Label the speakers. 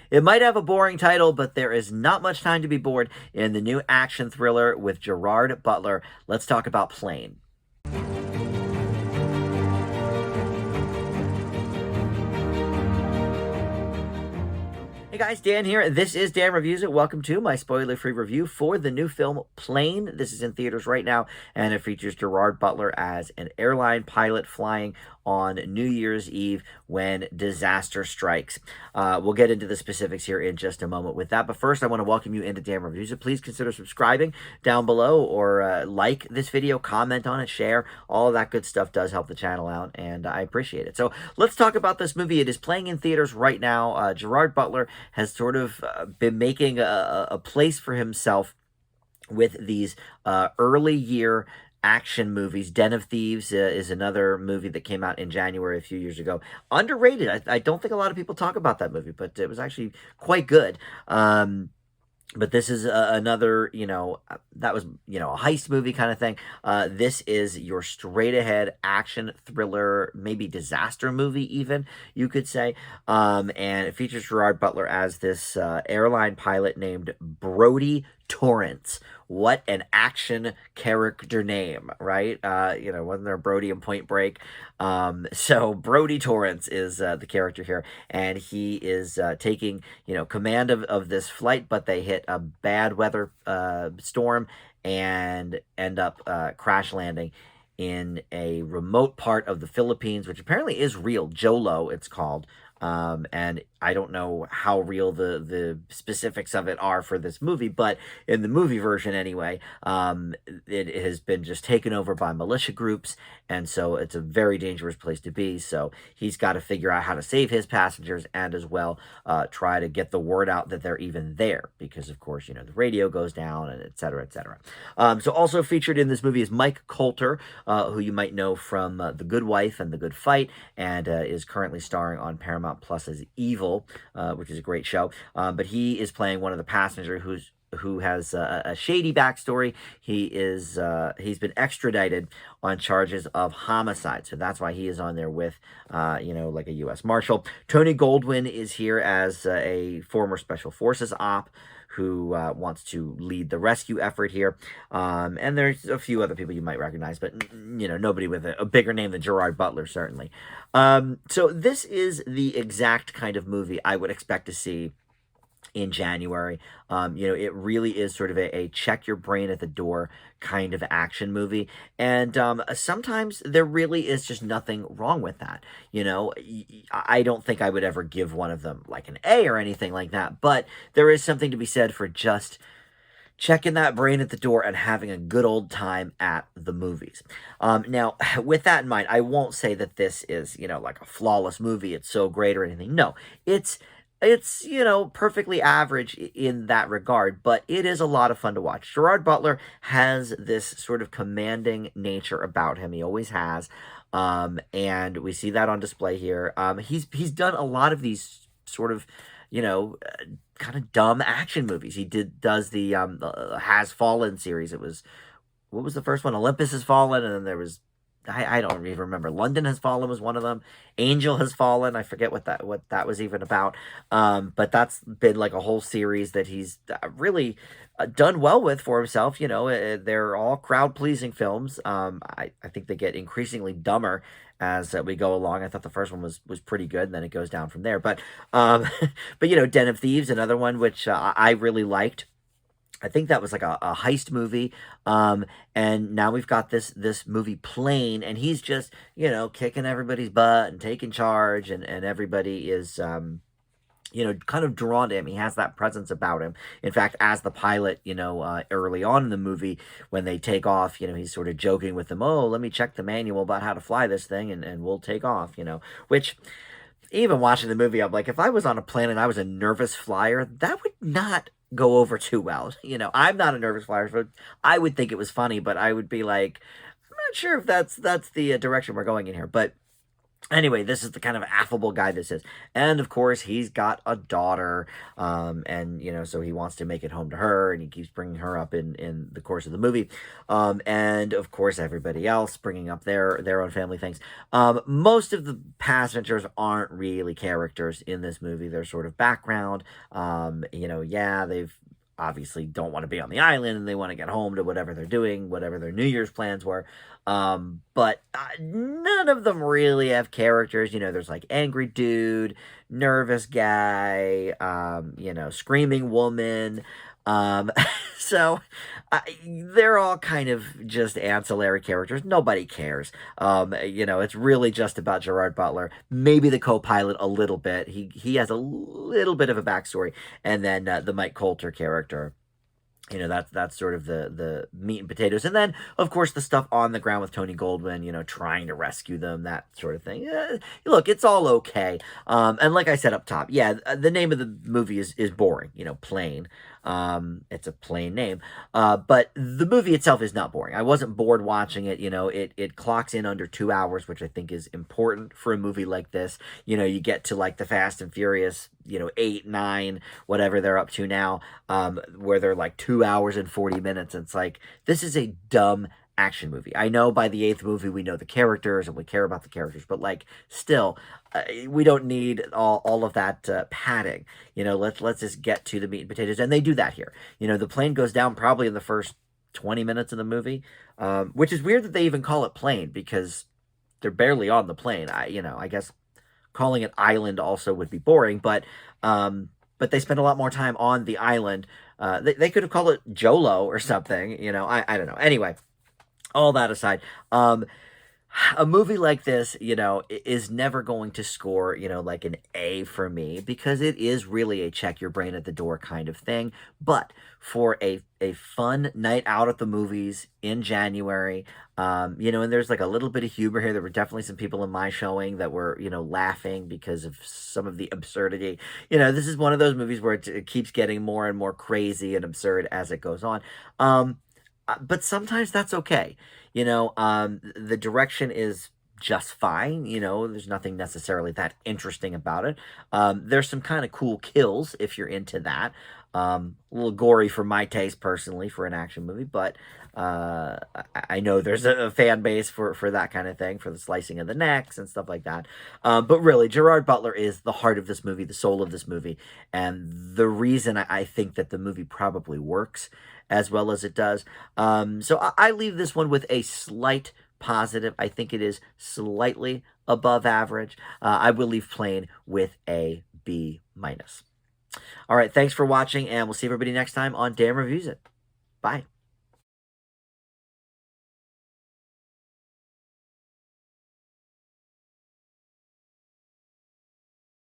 Speaker 1: It might have a boring title, but there is not much time to be bored in the new action thriller with Gerard Butler. Let's talk about Plane. Hey guys, Dan here. This is Dan Reviews It. Welcome to my spoiler-free review for the new film Plane. This is in theaters right now, and it features Gerard Butler as an airline pilot flying on New Year's Eve when disaster strikes. We'll get into the specifics here in just a moment with that, but first I want to welcome you into Dan Reviews It. Please consider subscribing down below, or like this video, comment on it, share. All of that good stuff does help the channel out, and I appreciate it. So let's talk about this movie. It is playing in theaters right now. Gerard Butler has sort of been making a place for himself with these early year action movies. Den of Thieves is another movie that came out in January a few years ago. Underrated. I don't think a lot of people talk about that movie, but it was actually quite good. But this is another, that was, a heist movie kind of thing. This is your straight-ahead action thriller, maybe disaster movie even, you could say. And it features Gerard Butler as this airline pilot named Brody Torrance. What an action character name, right? Wasn't there Brody in Point Break? So Brody Torrance is the character here, and he is taking, command of this flight, but they hit a bad weather storm and end up crash landing in a remote part of the Philippines, which apparently is real. Jolo, it's called. And I don't know how real the specifics of it are for this movie, but in the movie version anyway, it has been just taken over by militia groups, and so it's a very dangerous place to be. So he's got to figure out how to save his passengers and as well try to get the word out that they're even there, because of course, the radio goes down, and et cetera, et cetera. So also featured in this movie is Mike Coulter, who you might know from The Good Wife and The Good Fight, and is currently starring on Paramount Plus as Evil, which is a great show. But he is playing one of the passengers who has a shady backstory. He's been extradited on charges of homicide, so that's why he is on there with like a U.S. Marshal. Tony Goldwyn is here as a former Special Forces op who wants to lead the rescue effort here. And there's a few other people you might recognize, but, nobody with a bigger name than Gerard Butler, certainly. So this is the exact kind of movie I would expect to see in January. It really is sort of a check your brain at the door kind of action movie. And sometimes there really is just nothing wrong with that. I don't think I would ever give one of them like an A or anything like that, but there is something to be said for just checking that brain at the door and having a good old time at the movies. Now, with that in mind, I won't say that this is, like a flawless movie. It's so great or anything. No, it's perfectly average in that regard, but it is a lot of fun to watch. Gerard Butler has this sort of commanding nature about him. He always has. And we see that on display here. He's done a lot of these sort of, kind of dumb action movies. He does the Has Fallen series. What was the first one? Olympus Has Fallen, and then there was, I don't even remember. London Has Fallen was one of them. Angel Has Fallen. I forget what that was even about. But that's been like a whole series that he's really done well with for himself. They're all crowd-pleasing films. I think they get increasingly dumber as we go along. I thought the first one was pretty good, and then it goes down from there. But Den of Thieves, another one which I really liked. I think that was like a heist movie. And now we've got this movie Plane, and he's just, kicking everybody's butt and taking charge, and everybody is, kind of drawn to him. He has that presence about him. In fact, as the pilot, early on in the movie, when they take off, he's sort of joking with them, oh, let me check the manual about how to fly this thing, and we'll take off, which, even watching the movie, I'm like, if I was on a plane and I was a nervous flyer, that would not go over too well. I'm not a nervous flyer, so I would think it was funny, but I would be like, I'm not sure if that's the direction we're going in here. But Anyway, this is the kind of affable guy this is. And of course, he's got a daughter. And, so he wants to make it home to her, and he keeps bringing her up in the course of the movie. And of course, everybody else bringing up their own family things. Most of the passengers aren't really characters in this movie. They're sort of background. Yeah, they've obviously don't want to be on the island and they want to get home to whatever they're doing, whatever their New Year's plans were. But none of them really have characters. There's like angry dude, nervous guy, screaming woman. Um, so they're all kind of just ancillary characters. Nobody cares. It's really just about Gerard Butler, maybe the co-pilot a little bit. He has a little bit of a backstory, and then the Mike Coulter character. That's sort of the meat and potatoes, and then of course the stuff on the ground with Tony Goldwyn, trying to rescue them, that sort of thing. Look, it's all okay. And like I said up top, yeah, the name of the movie is boring. Plain. It's a plain name. But the movie itself is not boring. I wasn't bored watching it. It clocks in under 2 hours, which I think is important for a movie like this. You get to like the Fast and Furious, 8, 9, whatever they're up to now, where they're like 2 hours and 40 minutes. And it's like, this is a dumb action movie. I know by the 8th movie we know the characters and we care about the characters, but like still, we don't need all of that padding. Let's just get to the meat and potatoes, and they do that here. The plane goes down probably in the first 20 minutes of the movie, which is weird that they even call it plane because they're barely on the plane. I guess calling it island also would be boring, but they spend a lot more time on the island. They could have called it Jolo or something. I don't know. Anyway, all that aside, a movie like this, is never going to score, like an A for me because it is really a check your brain at the door kind of thing. But for a fun night out at the movies in January, and there's like a little bit of humor here. There were definitely some people in my showing that were, laughing because of some of the absurdity. This is one of those movies where it keeps getting more and more crazy and absurd as it goes on. But sometimes that's okay. The direction is just fine. There's nothing necessarily that interesting about it. There's some kind of cool kills if you're into that. A little gory for my taste personally for an action movie, but I know there's a fan base for that kind of thing, for the slicing of the necks and stuff like that. But really, Gerard Butler is the heart of this movie, the soul of this movie, and the reason I think that the movie probably works as well as it does. So I leave this one with a slight positive. I think it is slightly above average. I will leave Plane with a B minus. All right, thanks for watching, and we'll see everybody next time on Dan Reviews It. Bye.